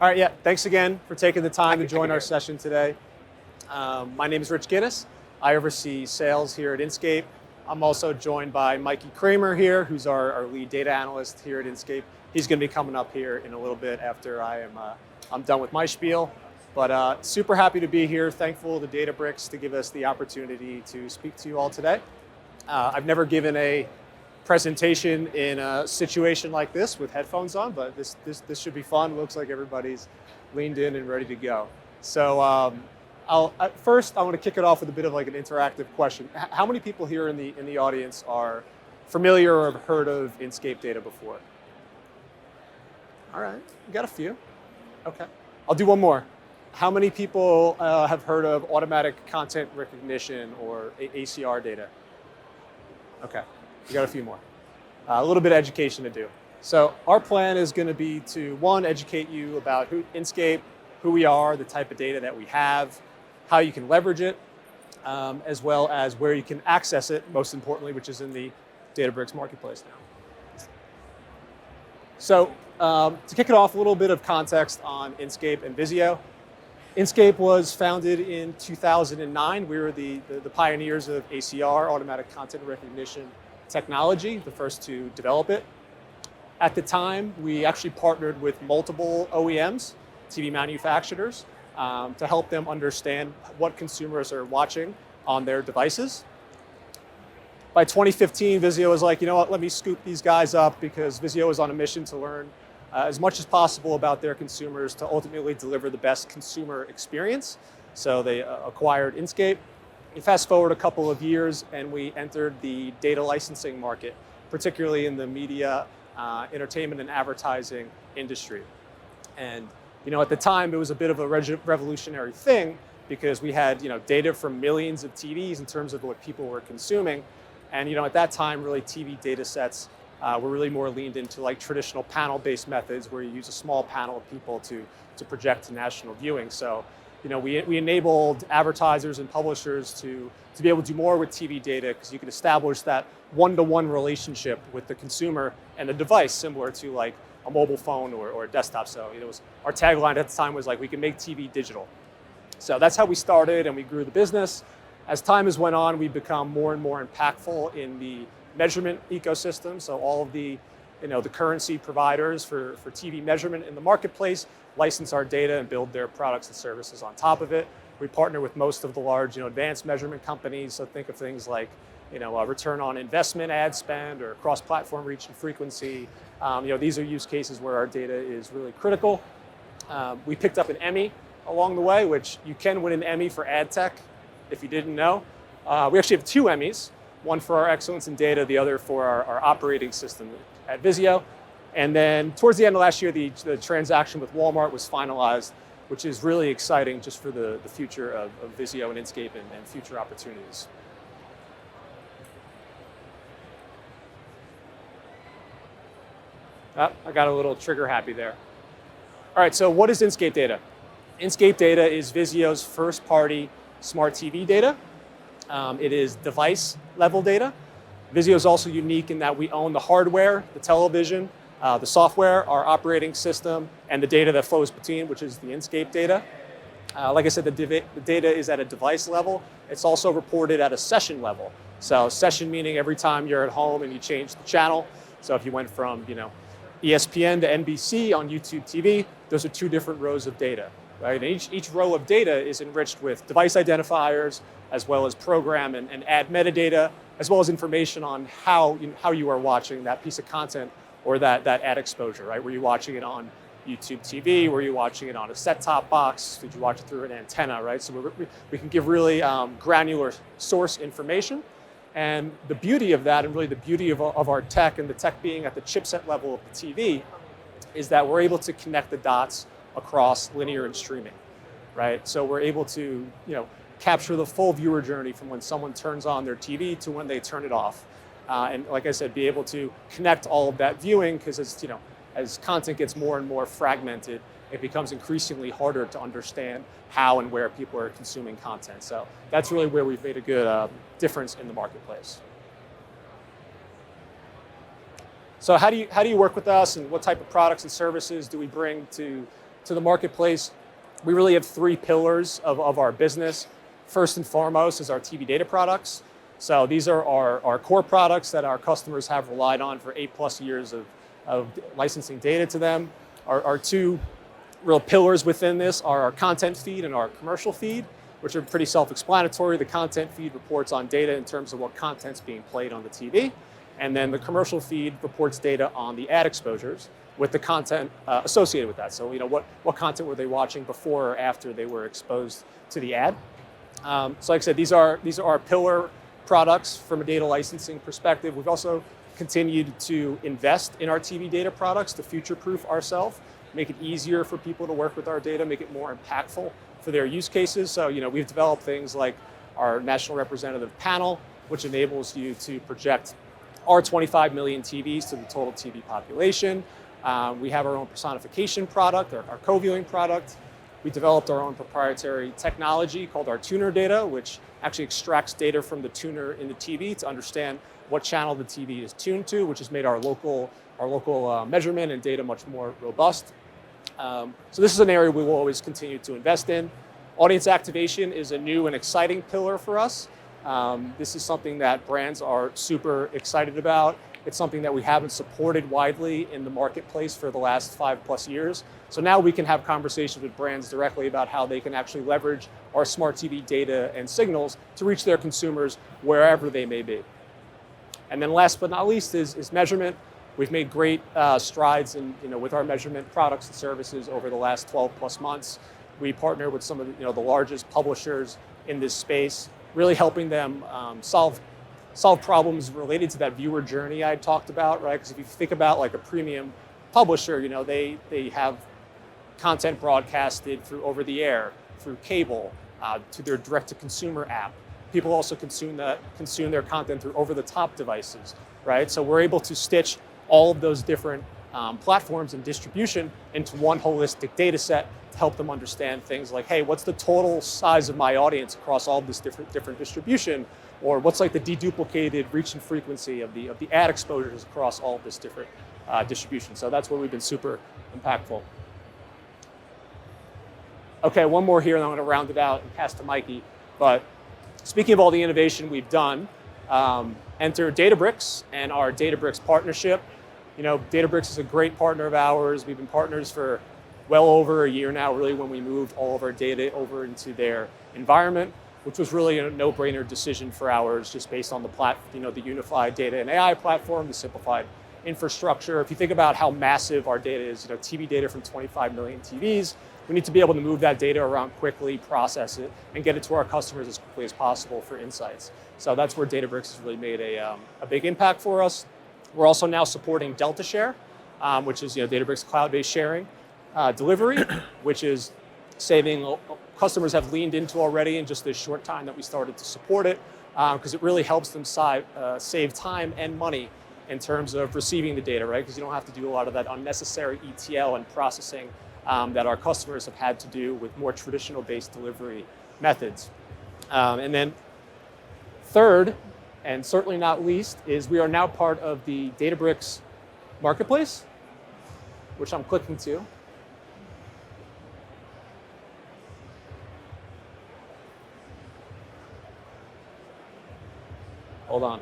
All right, yeah, thanks again for taking the time to join our session today. My name is Rich Guinness. I oversee sales here at Inscape. I'm also joined by Mikey Kramer here, who's our lead data analyst here at Inscape. He's going to be coming up here in a little bit after I'm done with my spiel. But super happy to be here. Thankful to Databricks to give us the opportunity to speak to you all today. I've never given a presentation in a situation like this with headphones on, but this should be fun. Looks like everybody's leaned in and ready to go. So first I want to kick it off with a bit of like an interactive question. How many people here in the audience are familiar or have heard of Inscape data before? All right, we got a few. Okay, I'll do one more. How many people have heard of automatic content recognition or ACR data? Okay. We got a few more. A little bit of education to do. So our plan is going to be to, one, educate you about Inscape, who we are, the type of data that we have, how you can leverage it, as well as where you can access it, most importantly, which is in the Databricks marketplace now. So to kick it off, a little bit of context on Inscape and VIZIO. Inscape was founded in 2009. We were the pioneers of ACR, automatic content recognition technology, the first to develop it. At the time, we actually partnered with multiple OEMs, TV manufacturers, to help them understand what consumers are watching on their devices. By 2015, VIZIO was like, you know what, let me scoop these guys up, because VIZIO is on a mission to learn as much as possible about their consumers to ultimately deliver the best consumer experience. So they acquired Inscape. You fast forward a couple of years and we entered the data licensing market, particularly in the media, entertainment and advertising industry. And at the time it was a bit of a revolutionary thing, because we had data from millions of TVs in terms of what people were consuming. And at that time, really TV data sets were really more leaned into like traditional panel-based methods, where you use a small panel of people to project to national viewing. So we enabled advertisers and publishers to be able to do more with TV data, because you could establish that one-to-one relationship with the consumer and the device, similar to like a mobile phone or a desktop. So our tagline at the time was like, we can make TV digital. So that's how we started, and we grew the business. As time has went on, we've become more and more impactful in the measurement ecosystem. So all of the currency providers for TV measurement in the marketplace license our data and build their products and services on top of it. We partner with most of the large advanced measurement companies. So think of things like return on investment ad spend, or cross-platform reach and frequency. These are use cases where our data is really critical. We picked up an Emmy along the way, which you can win an Emmy for ad tech if you didn't know. We actually have 2 Emmys, one for our excellence in data, the other for our operating system at VIZIO. And then towards the end of last year, the transaction with Walmart was finalized, which is really exciting just for the future of VIZIO and Inscape and future opportunities. I got a little trigger happy there. All right, so what is Inscape data? Inscape data is VIZIO's first-party smart TV data. It is device-level data. VIZIO is also unique in that we own the hardware, the television, the software, our operating system, and the data that flows between, which is the Inscape data. Like I said, the data is at a device level. It's also reported at a session level. So session meaning every time you're at home and you change the channel. So if you went from ESPN to NBC on YouTube TV, those are 2 different rows of data. Right? And each row of data is enriched with device identifiers, as well as program and ad metadata, as well as information on how you are watching that piece of content or that ad exposure, right? Were you watching it on YouTube TV? Were you watching it on a set-top box? Did you watch it through an antenna, right? So we can give really granular source information. And the beauty of that, and really the beauty of our tech, and the tech being at the chipset level of the TV, is that we're able to connect the dots across linear and streaming, right? So we're able to, capture the full viewer journey from when someone turns on their TV to when they turn it off. And like I said, be able to connect all of that viewing, because as content gets more and more fragmented, it becomes increasingly harder to understand how and where people are consuming content. So that's really where we've made a good difference in the marketplace. So how do you work with us, and what type of products and services do we bring to to the marketplace, we really have three pillars of our business. First and foremost is our TV data products. So these are our core products that our customers have relied on for 8+ years of licensing data to them. Our two real pillars within this are our content feed and our commercial feed, which are pretty self-explanatory. The content feed reports on data in terms of what content's being played on the TV. And then the commercial feed reports data on the ad exposures with the content associated with that. So what content were they watching before or after they were exposed to the ad. So like I said, these are our pillar products from a data licensing perspective. We've also continued to invest in our TV data products to future-proof ourselves, make it easier for people to work with our data, make it more impactful for their use cases. So we've developed things like our National Representative Panel, which enables you to project our 25 million TVs to the total TV population. We have our own personification product, our co-viewing product. We developed our own proprietary technology called our tuner data, which actually extracts data from the tuner in the TV to understand what channel the TV is tuned to, which has made our local measurement and data much more robust. So this is an area we will always continue to invest in. Audience activation is a new and exciting pillar for us. This is something that brands are super excited about. It's something that we haven't supported widely in the marketplace for the last 5+ years. So now we can have conversations with brands directly about how they can actually leverage our smart TV data and signals to reach their consumers wherever they may be. And then last but not least is measurement. We've made great strides with our measurement products and services over the last 12+ months. We partner with some of the largest publishers in this space, really helping them solve problems related to that viewer journey I talked about, right? Because if you think about like a premium publisher, they have content broadcasted through over the air, through cable, to their direct-to-consumer app. People also consume their content through over-the-top devices, right? So we're able to stitch all of those different platforms and distribution into one holistic data set to help them understand things like, hey, what's the total size of my audience across all this different distribution? Or what's like the deduplicated reach and frequency of the ad exposures across all of this different distribution. So that's where we've been super impactful. Okay, one more here, and I'm going to round it out and pass to Mikey. But speaking of all the innovation we've done, enter Databricks and our Databricks partnership. Databricks is a great partner of ours. We've been partners for well over a year now, really, when we moved all of our data over into their environment, which was really a no-brainer decision for ours, just based on the unified data and AI platform, the simplified infrastructure. If you think about how massive our data is, TV data from 25 million TVs, we need to be able to move that data around quickly, process it, and get it to our customers as quickly as possible for insights. So that's where Databricks has really made a big impact for us. We're also now supporting Delta Share, which is Databricks cloud-based sharing delivery, which is saving. Customers have leaned into already in just this short time that we started to support it, because it really helps them save time and money in terms of receiving the data, right? Because you don't have to do a lot of that unnecessary ETL and processing that our customers have had to do with more traditional-based delivery methods. And then third, and certainly not least, is we are now part of the Databricks marketplace, which I'm clicking to. Hold on.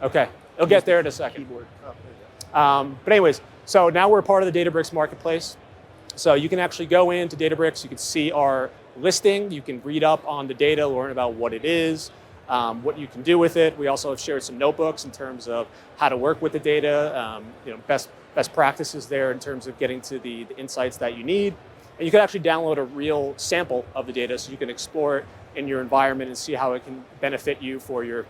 Okay, it'll get there in a second. But anyways, so now we're part of the Databricks marketplace. So you can actually go into Databricks, you can see our listing, you can read up on the data, learn about what it is, what you can do with it. We also have shared some notebooks in terms of how to work with the data, best practices there in terms of getting to the insights that you need. And you can actually download a real sample of the data so you can explore it in your environment and see how it can benefit you for your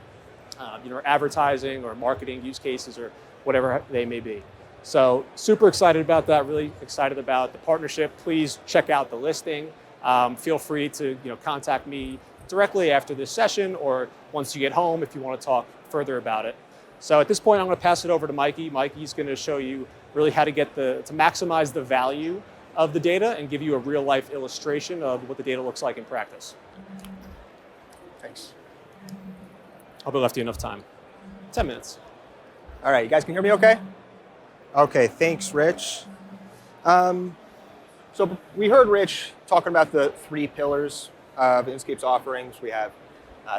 advertising or marketing use cases or whatever they may be. So super excited about that, really excited about the partnership. Please check out the listing. Feel free to contact me directly after this session or once you get home if you want to talk further about it. So at this point, I'm going to pass it over to Mikey. Mikey's going to show you really how to to maximize the value of the data and give you a real life illustration of what the data looks like in practice. Thanks. Hope I left you enough time. 10 minutes. All right, you guys can hear me okay? Okay, thanks, Rich. So we heard Rich talking about the three pillars of Inscape's offerings. We have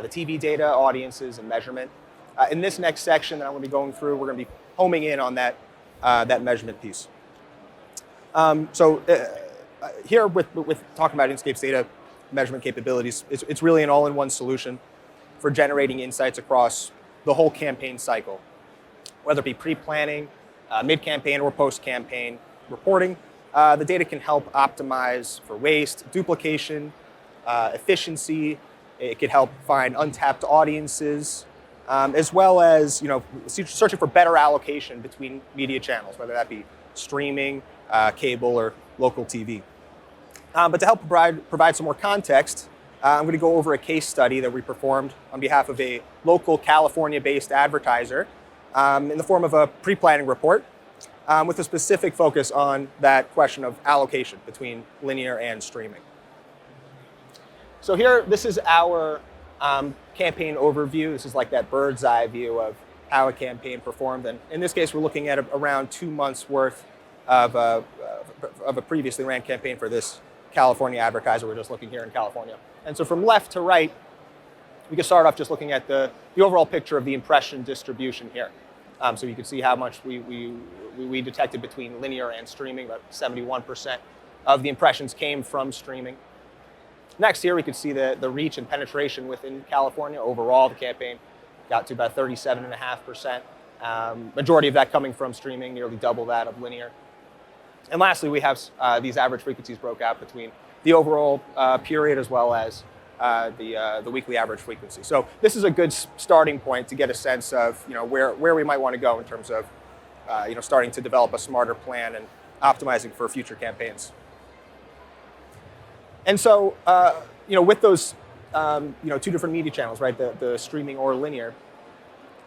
the TV data, audiences, and measurement. In this next section that I'm going to be going through, we're going to be homing in on that measurement piece. Here with talking about Inscape's data measurement capabilities, it's really an all-in-one solution for generating insights across the whole campaign cycle, whether it be pre-planning, mid-campaign, or post-campaign reporting. The data can help optimize for waste, duplication, efficiency. It could help find untapped audiences, as well as searching for better allocation between media channels, whether that be streaming, cable, or local TV. But to help provide some more context, I'm going to go over a case study that we performed on behalf of a local California-based advertiser in the form of a pre-planning report with a specific focus on that question of allocation between linear and streaming. So here, this is our campaign overview. This is like that bird's eye view of how a campaign performed. And in this case, we're looking at around 2 months worth of a previously ran campaign for this California advertiser. We're just looking here in California. And so from left to right, we can start off just looking at the overall picture of the impression distribution here. So you can see how much we detected between linear and streaming. About 71% of the impressions came from streaming. Next here, we could see the reach and penetration within California. Overall, the campaign got to about 37.5%. Majority of that coming from streaming, nearly double that of linear. And lastly, we have these average frequencies broke out between the overall period as well as the weekly average frequency. So this is a good starting point to get a sense of where we might want to go in terms of starting to develop a smarter plan and optimizing for future campaigns. And so with those two different media channels, right, the streaming or linear,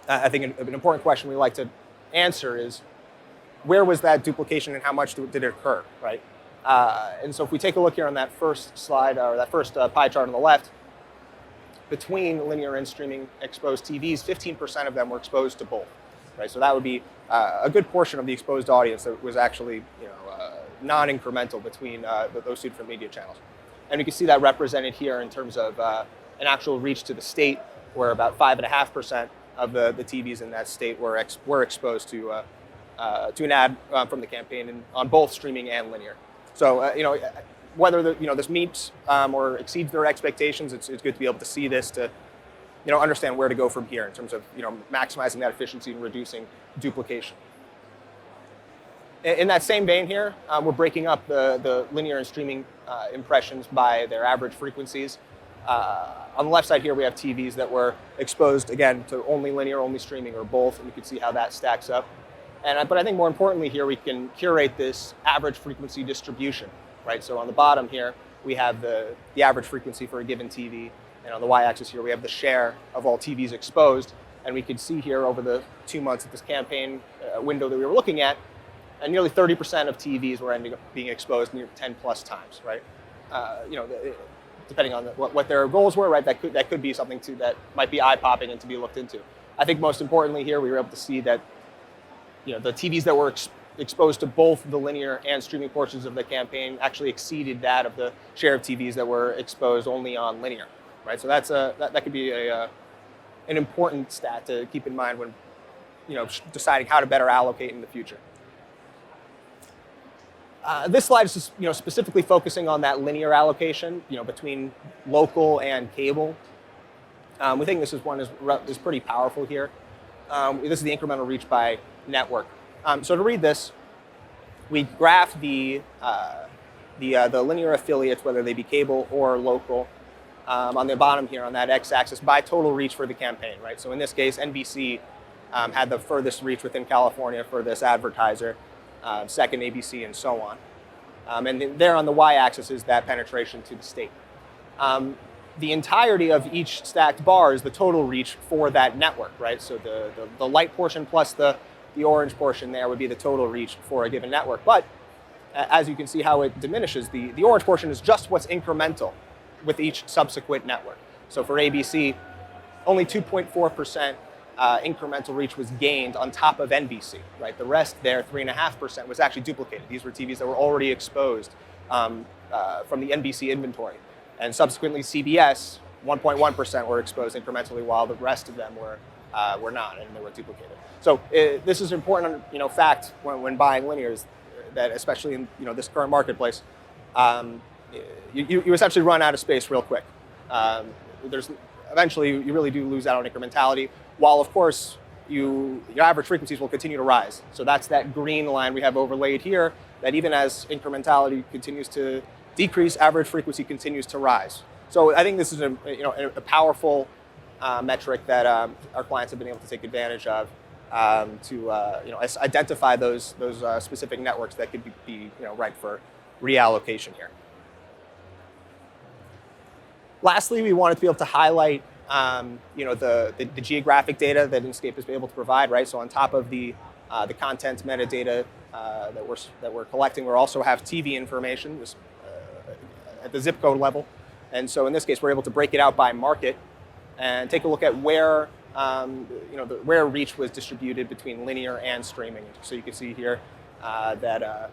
I think an important question we like to answer is, where was that duplication and how much did it occur, right? And so if we take a look here on that first slide, or that first pie chart on the left, between linear and streaming exposed TVs, 15% of them were exposed to both, right? So that would be a good portion of the exposed audience that was actually non-incremental between those two different media channels. And you can see that represented here in terms of an actual reach to the state, where about 5.5% of the TVs in that state were exposed to an ad from the campaign on both streaming and linear. So whether this meets or exceeds their expectations, it's good to be able to see this to understand where to go from here in terms of maximizing that efficiency and reducing duplication. In that same vein here, we're breaking up the linear and streaming impressions by their average frequencies. On the left side here, we have TVs that were exposed, again, to only linear, only streaming, or both, and you can see how that stacks up. But I think more importantly here, we can curate this average frequency distribution, right? So on the bottom here, we have the average frequency for a given TV, and on the y-axis here, we have the share of all TVs exposed, and we can see here over the 2 months of this campaign window that we were looking at, and nearly 30% of TVs were ending up being exposed near 10 plus times, right? Depending on what their goals were, right? That could be something that might be eye-popping and to be looked into. I think most importantly here, we were able to see that the TVs that were exposed to both the linear and streaming portions of the campaign actually exceeded that of the share of TVs that were exposed only on linear, right? So that could be an important stat to keep in mind when deciding how to better allocate in the future. This slide is just, specifically focusing on that linear allocation, between local and cable. We think this is pretty powerful here. This is the incremental reach by network. So to read this, we graph the linear affiliates, whether they be cable or local, on the bottom here on that x-axis by total reach for the campaign, right? So in this case, NBC had the furthest reach within California for this advertiser, second ABC, and so on. And there on the y-axis is that penetration to the state. The entirety of each stacked bar is the total reach for that network, right? So the light portion plus the orange portion there would be the total reach for a given network. But as you can see how it diminishes, the orange portion is just what's incremental with each subsequent network. So for ABC, only 2.4% incremental reach was gained on top of NBC, right? The rest there, 3.5%, was actually duplicated. These were TVs that were already exposed from the NBC inventory. And subsequently, CBS, 1.1% were exposed incrementally, while the rest of them were not, and they were duplicated. So this is an important, fact when buying linears, that especially in this current marketplace, you essentially run out of space real quick. Eventually you really do lose out on incrementality, while of course your average frequencies will continue to rise. So that's that green line we have overlaid here, that even as incrementality continues to decrease, average frequency continues to rise. So I think this is a powerful metric that our clients have been able to take advantage of to identify those specific networks that could be ripe for reallocation here. Lastly, we wanted to be able to highlight the geographic data that Inscape has been able to provide, right? So on top of the content metadata that we're collecting, we also have TV information just, at the zip code level. And so in this case, we're able to break it out by market and take a look at where where reach was distributed between linear and streaming. So you can see here that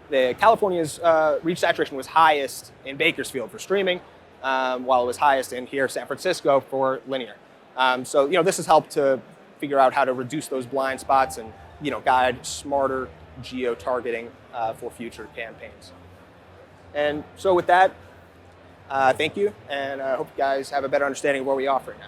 the California's reach saturation was highest in Bakersfield for streaming, while it was highest in here San Francisco for linear. So this has helped to figure out how to reduce those blind spots and guide smarter geo-targeting for future campaigns. And so with that, thank you, and I hope you guys have a better understanding of what we offer now.